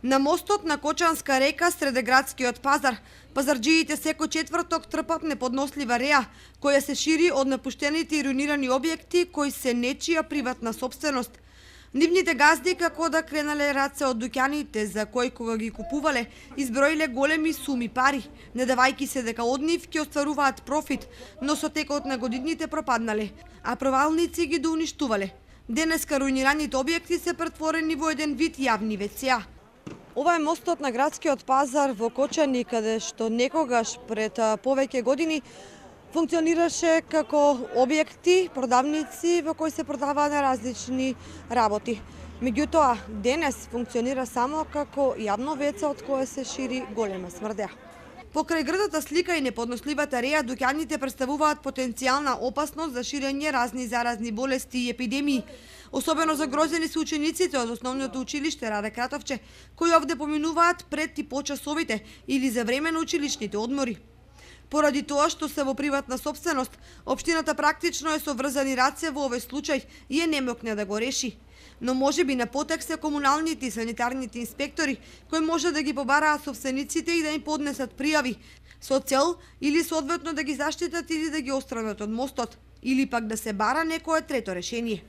На мостот на Кочанска река среде градскиот пазар, пазарџиите секој четврток трпат неподнослива реа, која се шири од напуштените и руинирани објекти кои се нечија приватна сопственост. Нивните газди, како да кренале раце од дуќаните за кои кога ги купувале, изброиле големи суми пари, не давајки се дека од нив ќе остваруваат профит, но со текот на годините пропаднале, а провалници ги доуништувале. Денеска руинираните објекти се претворени во еден вид јавни WC-а. Ова е мостот на градскиот пазар во Кочани, каде што некогаш пред повеќе години функционираше како објекти, продавници во кои се продаваа на различни работи. Меѓутоа, денес функционира само како јавно WC од кое се шири голема смрдеа. Покрај грдата слика и неподносливата реа, дуќаните представуваат потенцијална опасност за ширење разни заразни болести и епидемии. Особено загрозени се учениците од основното училиште Раде Кратовче, кои овде поминуваат пред и по часовите или за време на училишните одмори. Поради тоа што се во приватна сопственост, општината практично е со врзани раце во овој случај и не мокне да го реши. Но можеби на потек се комуналните и санитарните инспектори, кои може да ги побараат сопствениците и да им поднесат пријави, со цел или соодветно да ги заштитат или да ги отстранат од мостот, или пак да се бара некое трето решение.